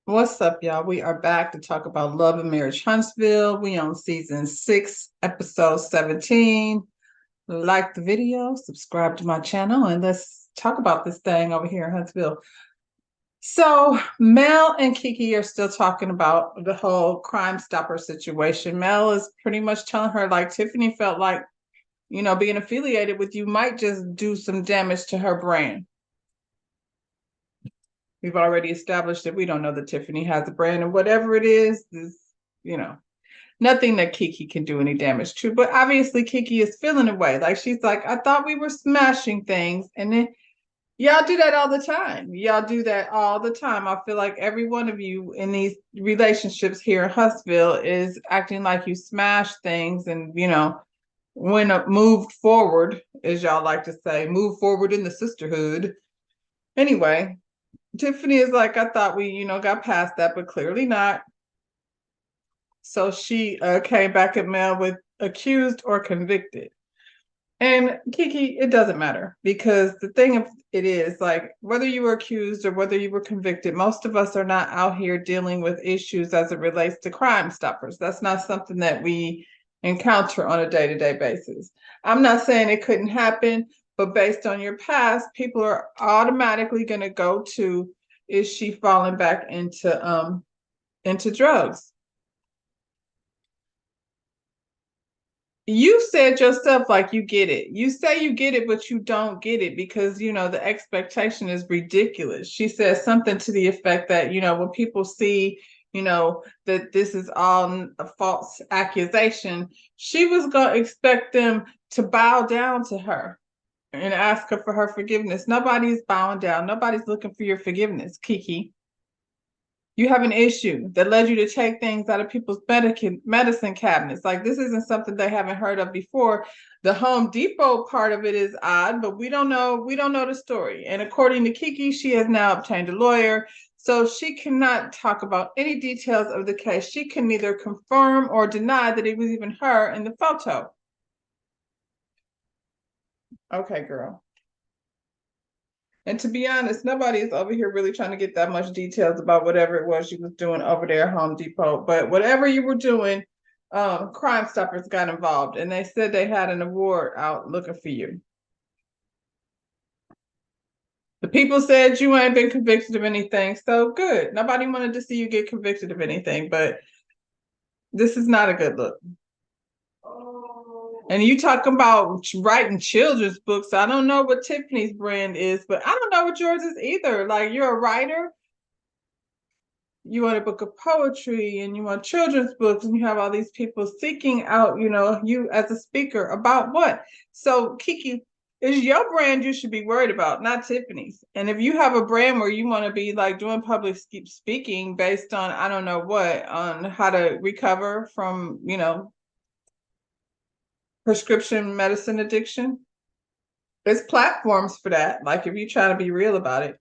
What's up, y'all? We are back to talk about Love and Marriage Huntsville. We on season 6, episode 17. Like the video, subscribe to my channel, and let's talk about this thing over here in Huntsville. So Mel and Kiki are still talking about the whole Crime Stopper situation. Mel is pretty much telling her, like, Tiffany felt like, being affiliated with you might just do some damage to her brand. We've already established that we don't know that Tiffany has a brand, and whatever it is, you know, nothing that Kiki can do any damage to. But obviously, Kiki is feeling away. Like, she's like, I thought we were smashing things. And then y'all do that all the time. Y'all do that all the time. I feel like every one of you in these relationships here in Huntsville is acting like you smash things and, when moved forward, as y'all like to say, move forward in the sisterhood. Anyway, Tiffany is like, I thought we, got past that, but clearly not. So she came back at Mel with accused or convicted. And Kiki, it doesn't matter, because the thing of it is, like, whether you were accused or whether you were convicted, most of us are not out here dealing with issues as it relates to Crime Stoppers. That's not something that we encounter on a day-to-day basis. I'm not saying it couldn't happen, but based on your past, people are automatically going to go to, is she falling back into drugs? You said yourself, like, you get it. You say you get it, but you don't get it because, the expectation is ridiculous. She says something to the effect that, when people see, that this is all a false accusation, she was going to expect them to bow down to her and ask her for her forgiveness. Nobody's bowing down. Nobody's looking for your forgiveness, Kiki. You have an issue that led you to take things out of people's medicine cabinets. Like, this isn't something they haven't heard of before. The Home Depot part of it is odd, but we don't know the story. And according to Kiki, she has now obtained a lawyer, so she cannot talk about any details of the case. She can neither confirm or deny that it was even her in the photo. Okay, girl. And to be honest, nobody is over here really trying to get that much details about whatever it was you was doing over there at Home Depot. But whatever you were doing, Crime Stoppers got involved, and they said they had an award out looking for you. The people said you ain't been convicted of anything, so good. Nobody wanted to see you get convicted of anything, but this is not a good look. And you talking about writing children's books. I don't know what Tiffany's brand is, but I don't know what yours is either. Like, you're a writer, you want a book of poetry, and you want children's books, and you have all these people seeking out, you as a speaker about what? So, Kiki, is your brand you should be worried about, not Tiffany's. And if you have a brand where you want to be like doing public speaking based on, I don't know what, on how to recover from, prescription medicine addiction, there's platforms for that. Like, if you try to be real about it.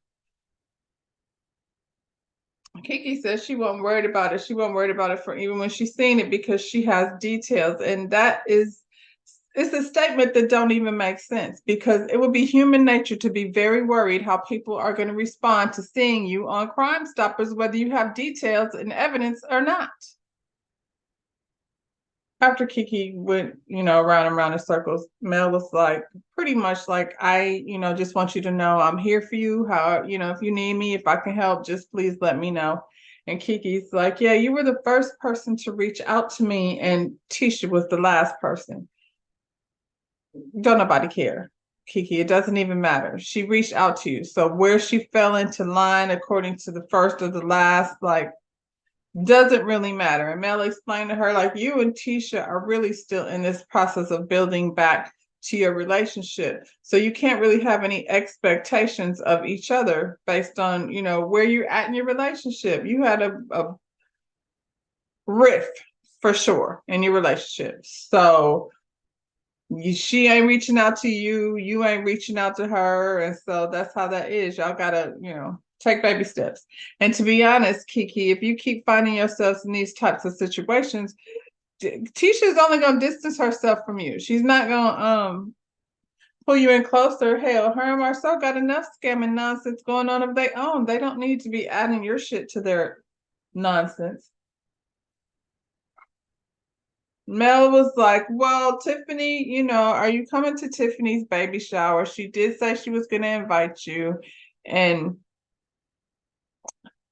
Kiki says she wasn't worried about it. She wasn't worried about it for even when she's seen it, because she has details. And it's a statement that don't even make sense, because it would be human nature to be very worried how people are going to respond to seeing you on Crime Stoppers, whether you have details and evidence or not. After Kiki went, around and around in circles, Mel was like, pretty much like, I, just want you to know I'm here for you. How, if you need me, if I can help, just please let me know. And Kiki's like, yeah, you were the first person to reach out to me, and Tisha was the last person. Don't nobody care, Kiki. It doesn't even matter. She reached out to you. So where she fell into line according to the first or the last, like, doesn't really matter. And Mel explained to her, like, you and Tisha are really still in this process of building back to your relationship. So you can't really have any expectations of each other based on, where you're at in your relationship. You had a rift for sure in your relationship. So she ain't reaching out to you. You ain't reaching out to her. And so that's how that is. Y'all gotta, take baby steps. And to be honest, Kiki, if you keep finding yourselves in these types of situations, Tisha's only going to distance herself from you. She's not going to pull you in closer. Hell, her and Marcel got enough scamming nonsense going on of their own. They don't need to be adding your shit to their Nonsense. Mel was like, well, Tiffany, are you coming to Tiffany's baby shower? She did say she was going to invite you. And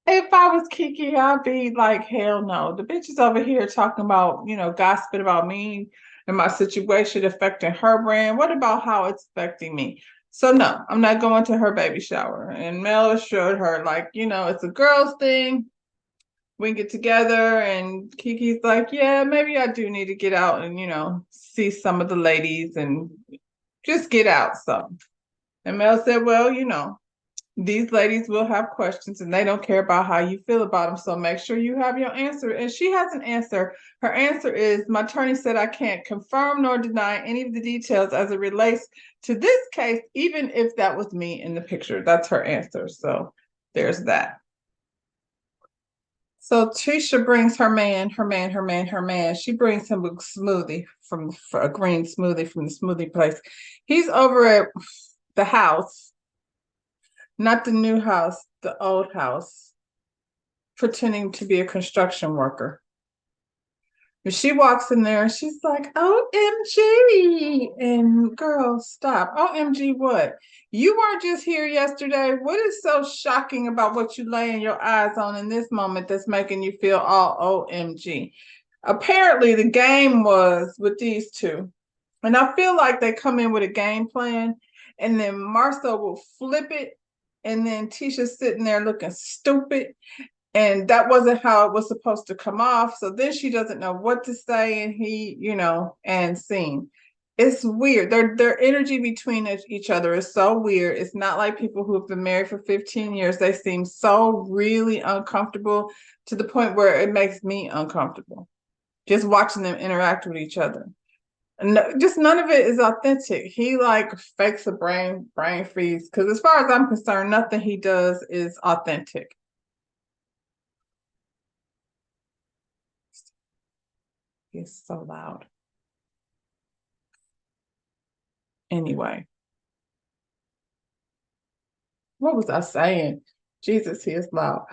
if I was Kiki, I'd be like, hell no. The bitch is over here talking about, gossiping about me and my situation affecting her brand. What about how it's affecting me? So no, I'm not going to her baby shower. And Mel assured her, like, it's a girl's thing. We can get together. And Kiki's like, yeah, maybe I do need to get out and, see some of the ladies and just get out some. And Mel said, well, these ladies will have questions and they don't care about how you feel about them. So make sure you have your answer. And she has an answer. Her answer is, my attorney said I can't confirm nor deny any of the details as it relates to this case, even if that was me in the picture. That's her answer. So there's that. So Tisha brings her man. She brings him a smoothie a green smoothie from the smoothie place. He's over at the house, not the new house, the old house, pretending to be a construction worker. But she walks in there and she's like, OMG. And girl, stop. OMG what? You weren't just here yesterday. What is so shocking about what you laying your eyes on in this moment that's making you feel all OMG? Apparently the game was with these two. And I feel like they come in with a game plan and then Marcel will flip it. And then Tisha's sitting there looking stupid. And that wasn't how it was supposed to come off. So then she doesn't know what to say. And he, and scene. It's weird. Their energy between each other is so weird. It's not like people who have been married for 15 years. They seem so really uncomfortable to the point where it makes me uncomfortable just watching them interact with each other. No, just none of it is authentic. He like fakes a brain freeze because as far as I'm concerned, nothing he does is authentic. It's so loud. Anyway, what was I saying? Jesus, he is loud.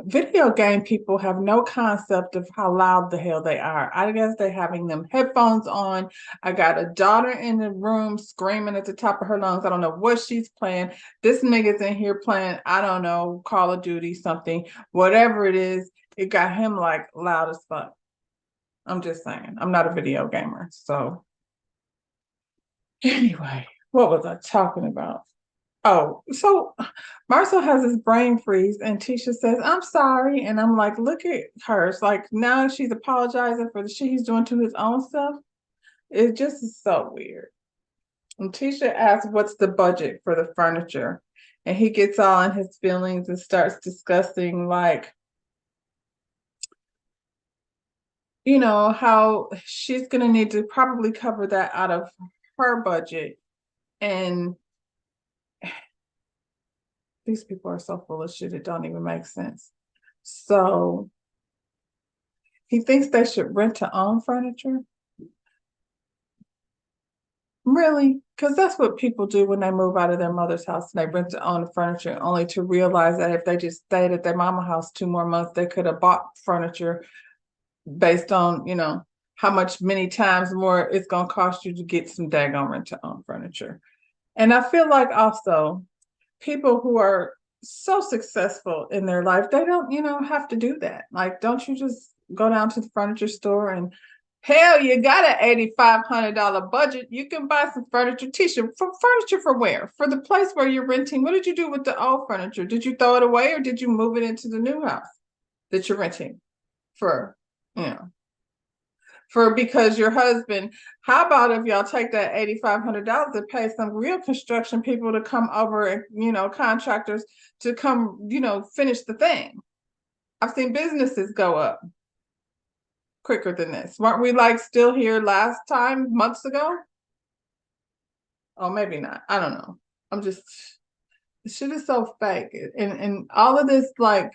Video game people have no concept of how loud the hell they are. I guess they're having them headphones on. I got a daughter in the room screaming at the top of her lungs. I don't know what she's playing. This nigga's in here playing, I don't know, Call of Duty, something, whatever it is. It got him like loud as fuck. I'm just saying, I'm not a video gamer. So anyway, what was I talking about? Oh, so Marcel has his brain freeze, and Tisha says, I'm sorry. And I'm like, look at her. It's like now she's apologizing for the shit he's doing to his own stuff. It just is so weird. And Tisha asks, what's the budget for the furniture? And he gets all in his feelings and starts discussing, like, how she's going to need to probably cover that out of her budget. And these people are so full of shit, it don't even make sense. So he thinks they should rent to own furniture. Really? Because that's what people do when they move out of their mother's house and they rent to own the furniture, only to realize that if they just stayed at their mama house 2 more months, they could have bought furniture based on, how much many times more it's going to cost you to get some daggone rent to own furniture. And I feel like also people who are so successful in their life, they don't, have to do that. Like, don't you just go down to the furniture store and hell, you got an $8,500 budget. You can buy some furniture. Tisha, furniture for where? For the place where you're renting. What did you do with the old furniture? Did you throw it away or did you move it into the new house that you're renting for, because your husband, how about if y'all take that $8,500 and pay some real construction people to come over and, contractors to come, finish the thing. I've seen businesses go up quicker than this. Weren't we like still here last time, months ago? Oh, maybe not. I don't know. The shit is so fake. And all of this like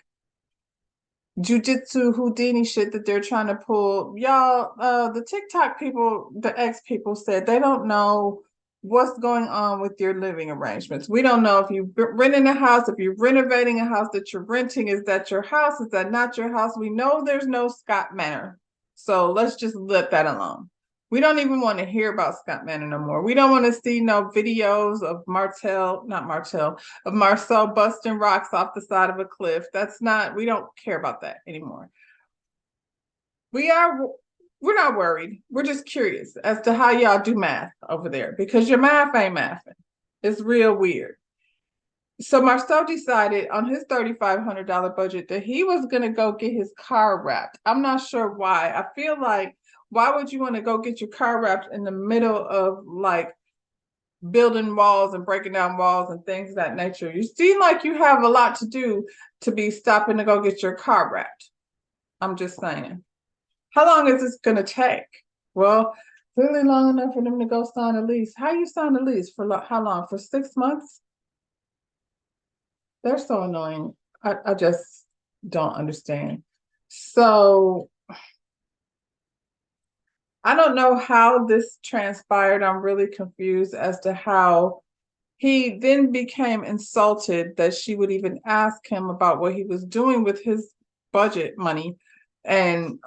jujitsu Houdini shit that they're trying to pull. Y'all, the TikTok people, the ex people said they don't know what's going on with your living arrangements. We don't know if you're renting a house, if you're renovating a house that you're renting. Is that your house? Is that not your house? We know there's no Scott Manor. So let's just let that alone. We don't even want to hear about Scott Manor no more. We don't want to see no videos of of Marcel busting rocks off the side of a cliff. We don't care about that anymore. We're not worried. We're just curious as to how y'all do math over there, because your math ain't mathing. It's real weird. So Marcel decided on his $3,500 budget that he was going to go get his car wrapped. I'm not sure why. I feel like, why would you want to go get your car wrapped in the middle of like building walls and breaking down walls and things of that nature? You seem like you have a lot to do to be stopping to go get your car wrapped. I'm just saying. How long is this going to take? Well, really long enough for them to go sign a lease. How you sign a lease? For how long? For 6 months? They're so annoying. I just don't understand. So I don't know how this transpired. I'm really confused as to how he then became insulted that she would even ask him about what he was doing with his budget money. And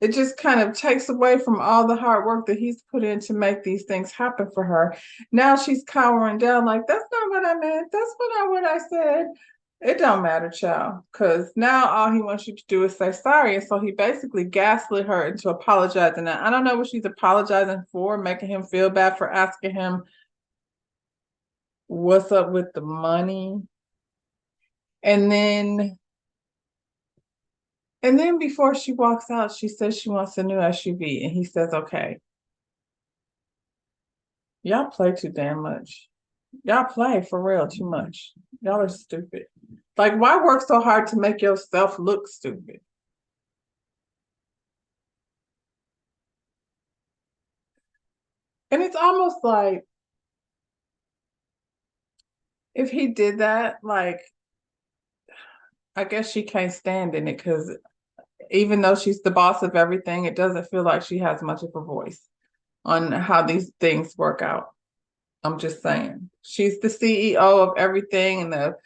it just kind of takes away from all the hard work that he's put in to make these things happen for her. Now she's cowering down like, that's not what I meant. That's not what I said. It don't matter, child, because now all he wants you to do is say sorry. And so he basically gaslit her into apologizing. Now, I don't know what she's apologizing for, making him feel bad for asking him what's up with the money. And then before she walks out, she says she wants a new SUV. And he says, okay. Y'all play too damn much. Y'all play for real too much. Y'all are stupid. Like, why work so hard to make yourself look stupid? And it's almost like if he did that, like, I guess she can't stand in it because even though she's the boss of everything, it doesn't feel like she has much of a voice on how these things work out. I'm just saying. She's the CEO of everything and the,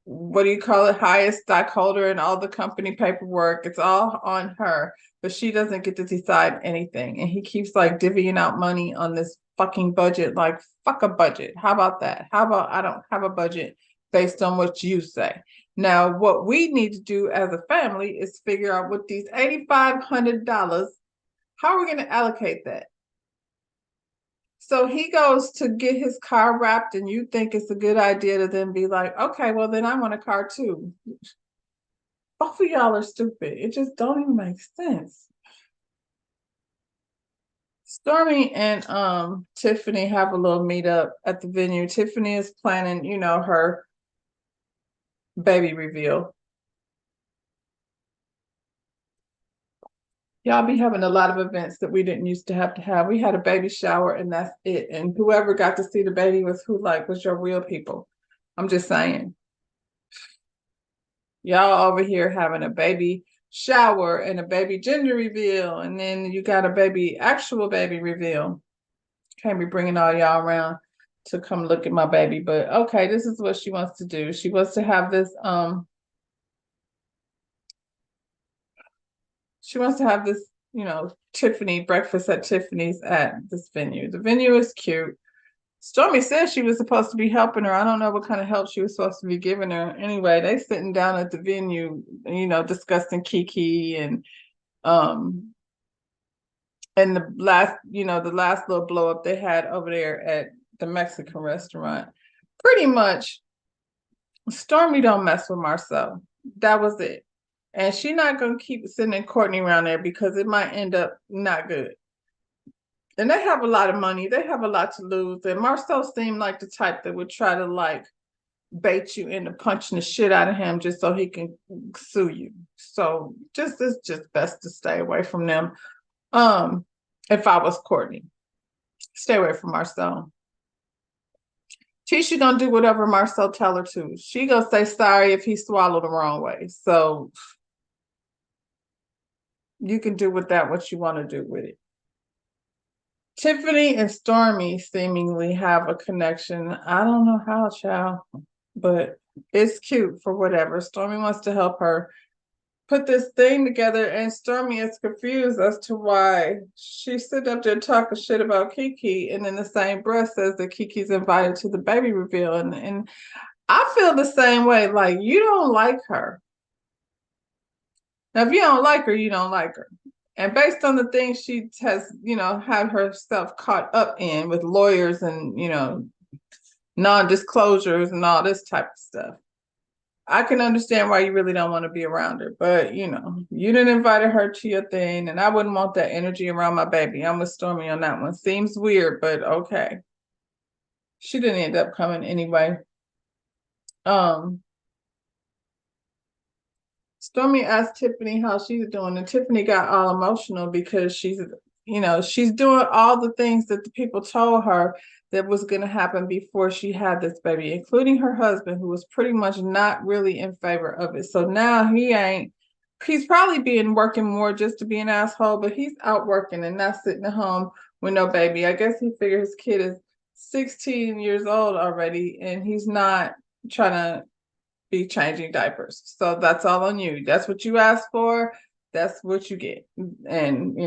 what do you call it, highest stockholder in all the company paperwork. It's all on her, but she doesn't get to decide anything. And he keeps like divvying out money on this fucking budget. Like, fuck a budget. How about that? How about I don't have a budget based on what you say? Now, what we need to do as a family is figure out what these $8,500, how are we going to allocate that? So he goes to get his car wrapped, and you think it's a good idea to then be like, okay, well, then I want a car too. Both of y'all are stupid. It just don't even make sense. Stormy and Tiffany have a little meetup at the venue. Tiffany is planning, her baby reveal. Y'all be having a lot of events that we didn't used to have. We had a baby shower and that's it. And whoever got to see the baby was was your real people. I'm just saying. Y'all over here having a baby shower and a baby gender reveal, and then you got a actual baby reveal. Can't be bringing all y'all around to come look at my baby, but okay, this is what she wants to do. She wants to have this Tiffany breakfast at Tiffany's at this venue. The venue is cute. Stormy said she was supposed to be helping her. I don't know what kind of help she was supposed to be giving her. Anyway, they sitting down at the venue, discussing Kiki and the last little blow up they had over there at the Mexican restaurant. Pretty much, Stormy don't mess with Marcel. That was it. And she's not going to keep sending Courtney around there because it might end up not good. And they have a lot of money. They have a lot to lose. And Marcel seemed like the type that would try to like bait you into punching the shit out of him just so he can sue you. So it's just best to stay away from them. If I was Courtney, stay away from Marcel. Tisha gonna do whatever Marcel tell her to. She gonna say sorry if he swallowed the wrong way. So you can do with that what you want to do with it. Tiffany and Stormy seemingly have a connection. I don't know how, child, but it's cute for whatever. Stormy wants to help her put this thing together, and Stormy is confused as to why she sit up there talking shit about Kiki, and in the same breath says that Kiki's invited to the baby reveal, and I feel the same way. Like, you don't like her. Now, if you don't like her, you don't like her. And based on the things she has, had herself caught up in with lawyers and, non-disclosures and all this type of stuff, I can understand why you really don't want to be around her. But, you didn't invite her to your thing, and I wouldn't want that energy around my baby. I'm with Stormy on that one. Seems weird, but okay. She didn't end up coming anyway. Stormy asked Tiffany how she's doing, and Tiffany got all emotional because she's doing all the things that the people told her that was going to happen before she had this baby, including her husband, who was pretty much not really in favor of it. So now he's probably working more just to be an asshole, but he's out working and not sitting at home with no baby. I guess he figured his kid is 16 years old already, and he's not trying to be changing diapers. So that's all on you. That's what you asked for. That's what you get. And,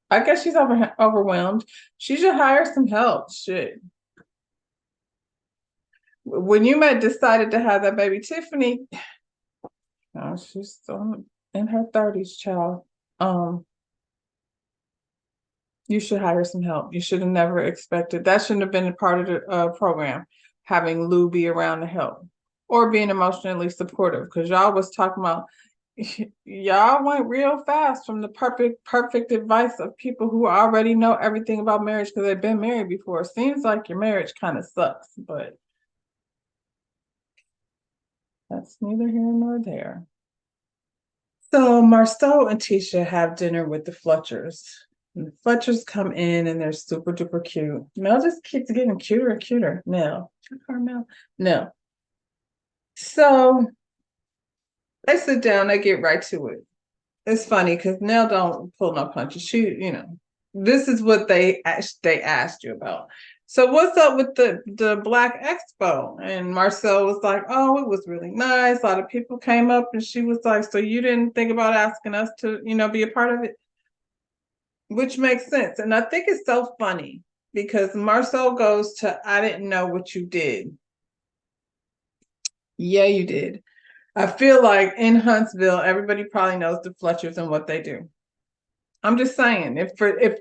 I guess she's overwhelmed. She should hire some help. Shit. When you decided to have that baby, Tiffany, she's still in her 30s, child. You should hire some help. You should have never expected. That shouldn't have been a part of the program, having Lou be around to help or being emotionally supportive, because y'all was talking about, y'all went real fast from the perfect advice of people who already know everything about marriage because they've been married before. It seems like your marriage kind of sucks, but that's neither here nor there. So Marceau and Tisha have dinner with the Fletchers. And the Fletchers come in and they're super duper cute. Mel just keeps getting cuter and cuter. Mel. No. So they sit down, they get right to it. It's funny because Nell don't pull no punches. This is what they asked you about. So what's up with the Black Expo? And Marcel was like, oh, it was really nice. A lot of people came up, and she was like, so you didn't think about asking us to, be a part of it? Which makes sense. And I think it's so funny because Marcel goes to, I didn't know what you did. Yeah, you did. I feel like in Huntsville, everybody probably knows the Fletchers and what they do. I'm just saying, if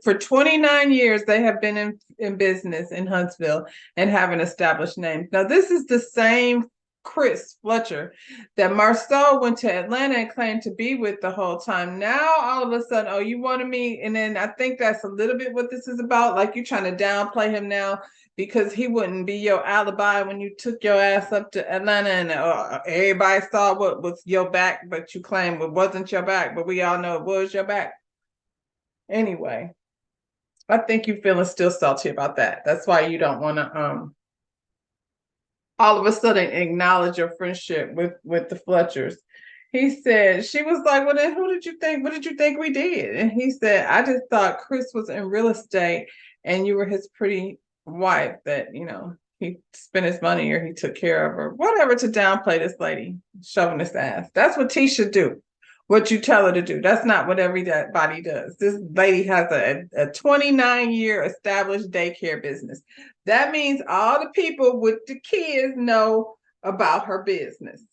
for 29 years they have been in business in Huntsville and have an established name. Now, this is the same Chris Fletcher that Marceau went to Atlanta and claimed to be with the whole time. Now, all of a sudden, oh, you wanted me? And then I think that's a little bit what this is about. Like, you're trying to downplay him now because he wouldn't be your alibi when you took your ass up to Atlanta and everybody saw what was your back, but you claimed it wasn't your back, but we all know it was your back. Anyway, I think you're feeling still salty about that. That's why you don't want to all of a sudden acknowledge your friendship with the Fletchers. He said, she was like, well, then who did you think? What did you think we did? And he said, I just thought Chris was in real estate and you were his pretty wife that, he spent his money or he took care of her. Whatever, to downplay this lady shoving his ass. That's what Tisha do. What you tell her to do. That's not what everybody does. This lady has a 29-year established daycare business. That means all the people with the kids know about her business.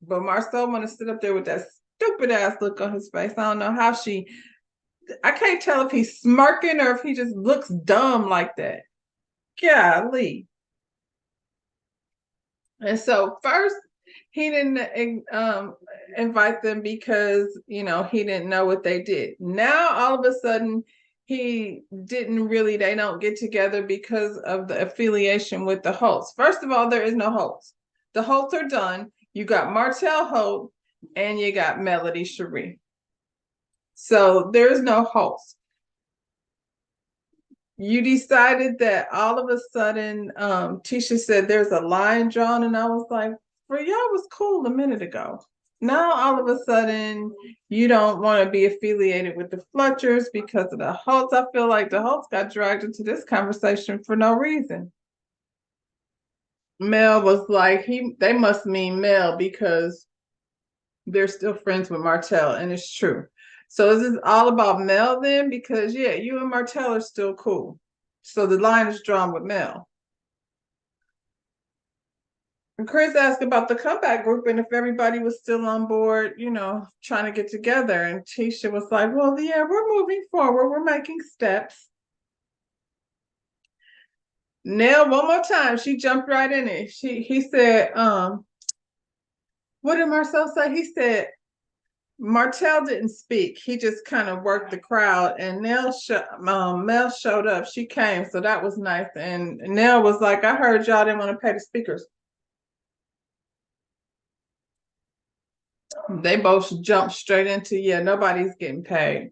But Marcel want to sit up there with that stupid ass look on his face. I don't know how I can't tell if he's smirking or if he just looks dumb like that. Golly. And so first, he didn't invite them because, he didn't know what they did. Now, all of a sudden, they don't get together because of the affiliation with the Holtz. First of all, there is no Holtz. The Holtz are done. You got Martell Holt and you got Melody Cherie. So there is no Holtz. You decided that all of a sudden, Tisha said there's a line drawn, and I was like, for y'all was cool a minute ago. now all of a sudden you don't want to be affiliated with the Fletchers because of the Holtz. I feel like the Holtz got dragged into this conversation for no reason. Mel was like, they must mean Mel because they're still friends with Martell, and it's true. So is this all about Mel then? Because yeah, you and Martell are still cool. So the line is drawn with Mel. And Chris asked about the comeback group and if everybody was still on board, trying to get together. And Tisha was like, well, yeah, we're moving forward. We're making steps. Nell, one more time, she jumped right in it. He said, what did Marcel say? He said, Martell didn't speak. He just kind of worked the crowd, and Mel showed up. She came, so that was nice. And Nell was like, I heard y'all didn't want to pay the speakers. They both jumped straight into, yeah, nobody's getting paid.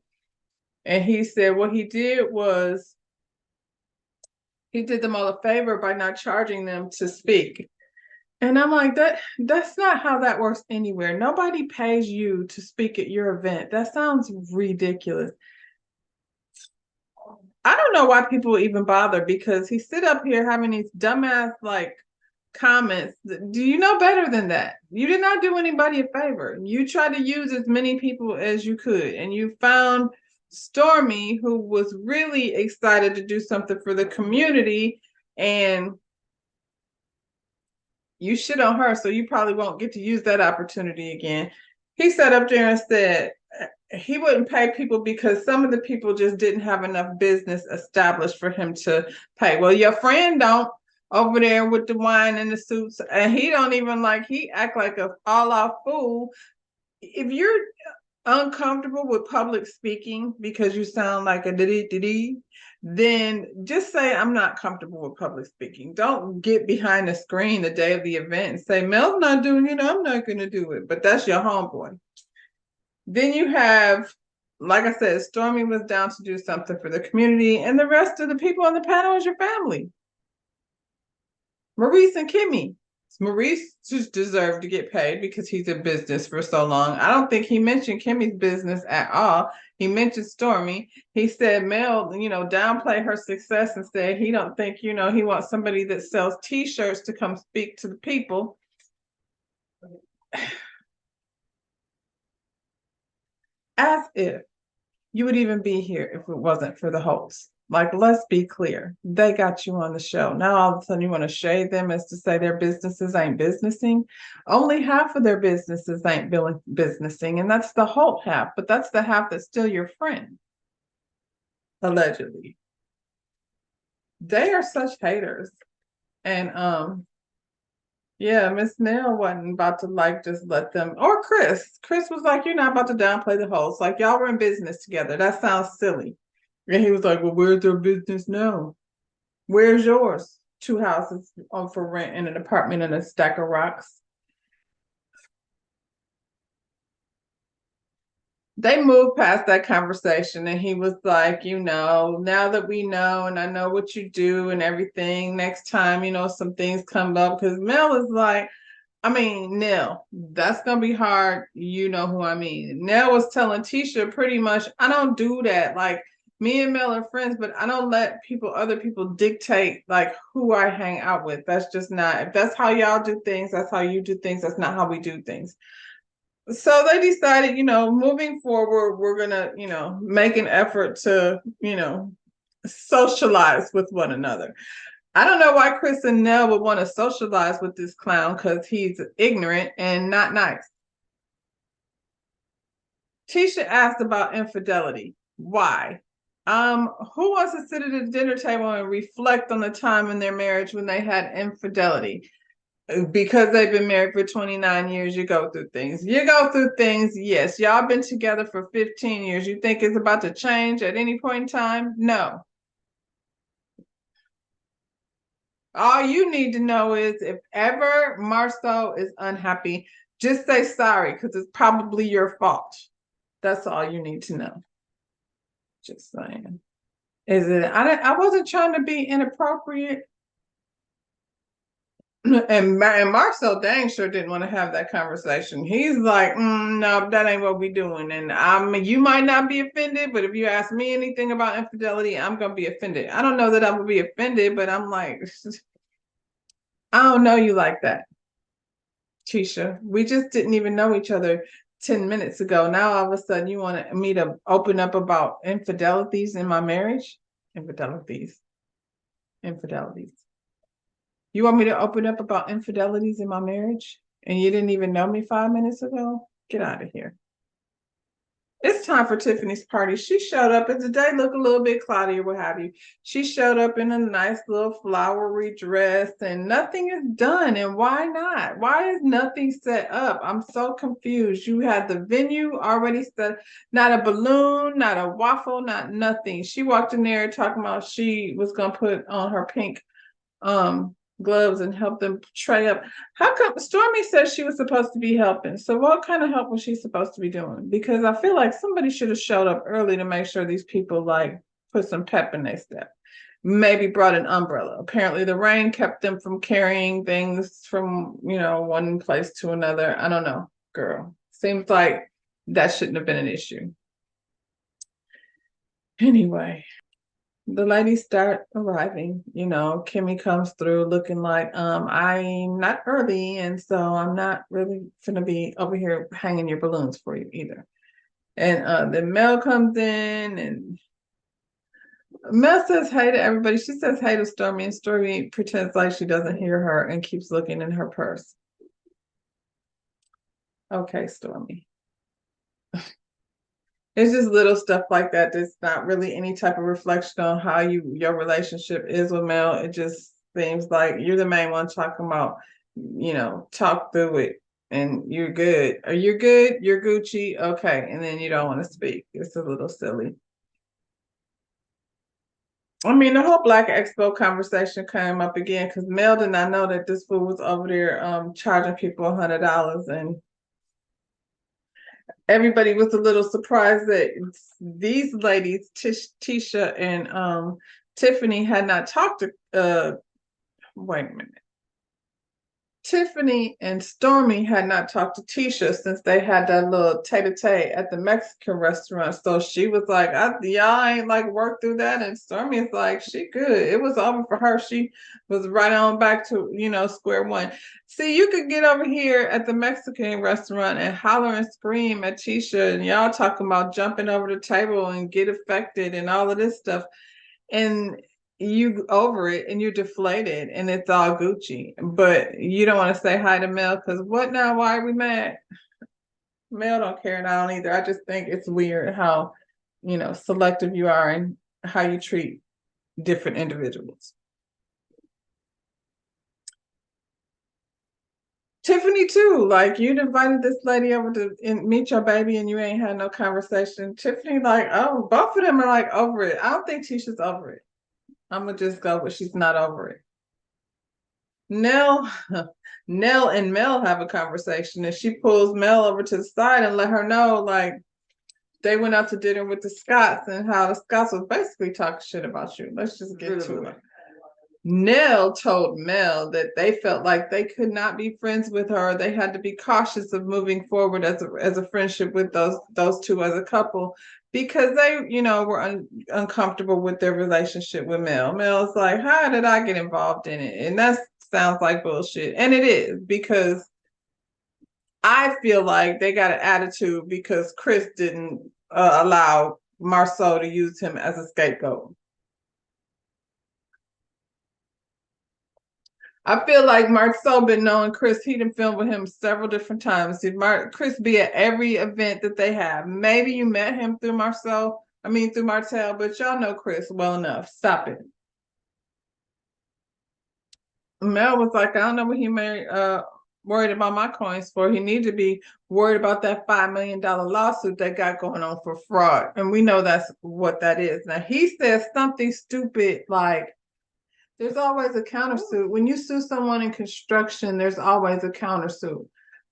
And he said what he did was he did them all a favor by not charging them to speak. And I'm like, that's not how that works anywhere. Nobody pays you to speak at your event. That sounds ridiculous. I don't know why people even bother, because he sit up here having these dumbass like comments. Do you know better than that? You did not do anybody a favor. You tried to use as many people as you could, and you found Stormy, who was really excited to do something for the community, and you shit on her, so you probably won't get to use that opportunity again. He sat up there and said he wouldn't pay people because some of the people just didn't have enough business established for him to pay. Well, your friend don't over there with the wine and the suits, and he don't even he act like a all-off fool. If you're uncomfortable with public speaking because you sound like a diddy, then just say, I'm not comfortable with public speaking. Don't get behind the screen the day of the event and say, Mel's not doing it, I'm not going to do it. But that's your homeboy. Then you have, like I said, Stormy was down to do something for the community, and the rest of the people on the panel is your family. Maurice and Kimmy. Maurice just deserved to get paid because he's in business for so long. I don't think he mentioned Kimmy's business at all. He mentioned Stormy. He said Mel, downplay her success and said he don't think, he wants somebody that sells T-shirts to come speak to the people. As if you would even be here if it wasn't for the hosts. Let's be clear. They got you on the show. Now all of a sudden you want to shade them as to say their businesses ain't businessing. Only half of their businesses ain't businessing, and that's the whole half, but that's the half that's still your friend, allegedly. They are such haters. And yeah, Miss Nell wasn't about to just let them, or Chris. Chris was like, you're not about to downplay the hosts. Y'all were in business together. That sounds silly. And he was like, well, where's their business now? Where's yours? 2 houses on for rent and an apartment and a stack of rocks. They moved past that conversation, and he was like, now that we know and I know what you do and everything, next time, some things come up, because Mel is like, Nell, that's going to be hard. You know who I mean. Nell was telling Tisha pretty much, I don't do that. Me and Mel are friends, but I don't let other people dictate who I hang out with. That's just not, if that's how y'all do things, that's how you do things. That's not how we do things. So they decided, moving forward, we're going to, make an effort to, socialize with one another. I don't know why Chris and Nell would want to socialize with this clown, because he's ignorant and not nice. Tisha asked about infidelity. Why? Who wants to sit at the dinner table and reflect on the time in their marriage when they had infidelity? Because they've been married for 29 years, you go through things. Yes. Y'all been together for 15 years. You think it's about to change at any point in time? No. All you need to know is if ever Marceau is unhappy, just say sorry, because it's probably your fault. That's all you need to know. Just saying. I wasn't trying to be inappropriate. And Marcel dang sure didn't want to have that conversation. He's like, no, that ain't what we doing. And you might not be offended, but if you ask me anything about infidelity, I'm gonna be offended. I don't know that I would be offended, but I'm like, I don't know you like that, Tisha. We just didn't even know each other 10 minutes ago. Now all of a sudden you want me to open up about infidelities in my marriage? Infidelities. Infidelities. You want me to open up about infidelities in my marriage? And you didn't even know me 5 minutes ago? Get out of here. It's time for Tiffany's party. She showed up, and the day looked a little bit cloudy or what have you. She showed up in a nice little flowery dress, and nothing is done. And why not? Why is nothing set up? I'm so confused. You had the venue already set, not a balloon, not a waffle, not nothing. She walked in there talking about she was gonna put on her pink gloves and help them tray up. How come Stormy says she was supposed to be helping? So what kind of help was she supposed to be doing? Because I feel like somebody should have showed up early to make sure these people like put some pep in their step. Maybe brought an umbrella. Apparently the rain kept them from carrying things from, one place to another. I don't know, girl. Seems like that shouldn't have been an issue. Anyway, the ladies start arriving. Kimmy comes through looking like I'm not early, and so I'm not really gonna be over here hanging your balloons for you either. And then Mel comes in, and Mel says hey to everybody. She says hey to Stormy, and Stormy pretends like she doesn't hear her and keeps looking in her purse. Okay, Stormy. It's just little stuff like that that's not really any type of reflection on how your relationship is with Mel. It just seems like you're the main one talking about, talk through it and you're good. Are you good? You're Gucci. Okay. And then you don't want to speak. It's a little silly. I mean, the whole Black Expo conversation came up again because Mel did not know that this fool was over there charging people $100, and everybody was a little surprised that these ladies, Tisha and Tiffany, had not talked to. Wait a minute. Tiffany and Stormy had not talked to Tisha since they had that little tete-a-tete at the Mexican restaurant. So she was like, y'all ain't like worked through that. And Stormy is like, she good. It was over for her. She was right on back to, square one. See, you could get over here at the Mexican restaurant and holler and scream at Tisha, and y'all talking about jumping over the table and get affected and all of this stuff. And you over it and you're deflated and it's all Gucci, but you don't want to say hi to Mel because what now? Why are we mad? Mel don't care, and I don't either. I just think it's weird how, selective you are and how you treat different individuals. Tiffany too, like you'd invited this lady over to meet your baby and you ain't had no conversation. Tiffany like, oh, both of them are like over it. I don't think Tisha's over it. I'm gonna just go, but she's not over it. Nell and Mel have a conversation, and she pulls Mel over to the side and let her know, like, they went out to dinner with the Scotts and how the Scotts was basically talking shit about you. Let's just get to it. Nell told Mel that they felt like they could not be friends with her. They had to be cautious of moving forward as a friendship with those two as a couple because they, were uncomfortable with their relationship with Mel. Mel's like, how did I get involved in it? And that sounds like bullshit. And it is, because I feel like they got an attitude because Chris didn't allow Marceau to use him as a scapegoat. I feel like Marceau been knowing Chris. He done filmed with him several different times. Chris be at every event that they have. Maybe you met him through through Martell, but y'all know Chris well enough. Stop it. Mel was like, I don't know what he worried about my coins for. He need to be worried about that $5 million lawsuit they got going on for fraud. And we know that's what that is. Now, he says something stupid like, there's always a countersuit. When you sue someone in construction, there's always a countersuit.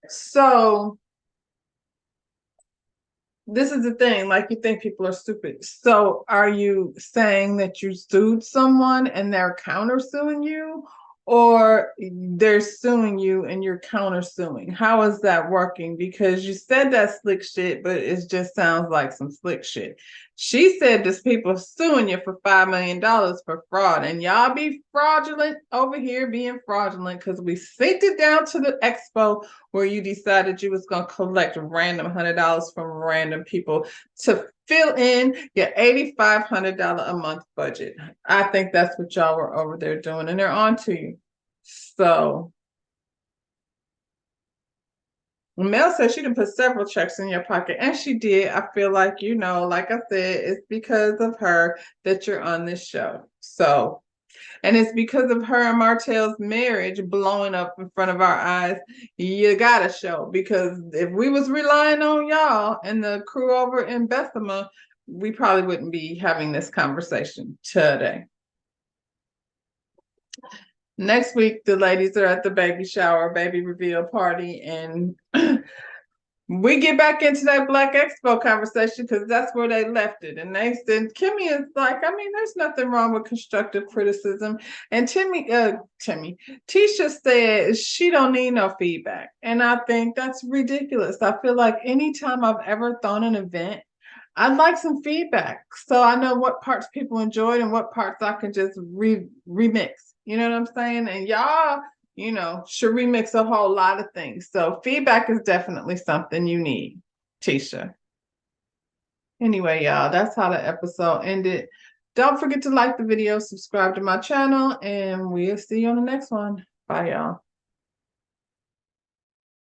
So this is the thing, like, you think people are stupid. So are you saying that you sued someone and they're countersuing you? or they're suing you and you're countersuing? How is that working? Because you said that slick shit, but it just sounds like some slick shit. She said there's people suing you for $5 million for fraud, and y'all be fraudulent over here being fraudulent because we synced it down to the expo where you decided you was going to collect random $100 from random people to fill in your $8,500 a month budget. I think that's what y'all were over there doing, and they're on to you. So Mel said she can put several checks in your pocket, and she did. I feel like, like I said, it's because of her that you're on this show. So, and it's because of her and Martell's marriage blowing up in front of our eyes. You gotta show, because if we was relying on y'all and the crew over in Bessemer, we probably wouldn't be having this conversation today. Next week, the ladies are at the baby shower, baby reveal party, and we get back into that Black Expo conversation because that's where they left it. And they said, Kimmy is like, I mean, there's nothing wrong with constructive criticism. And Tisha said she don't need no feedback. And I think that's ridiculous. I feel like anytime I've ever thrown an event, I'd like some feedback so I know what parts people enjoyed and what parts I can just remix. You know what I'm saying? And y'all, should remix a whole lot of things. So feedback is definitely something you need, Tisha. Anyway, y'all, that's how the episode ended. Don't forget to like the video, subscribe to my channel, and we'll see you on the next one. Bye, y'all.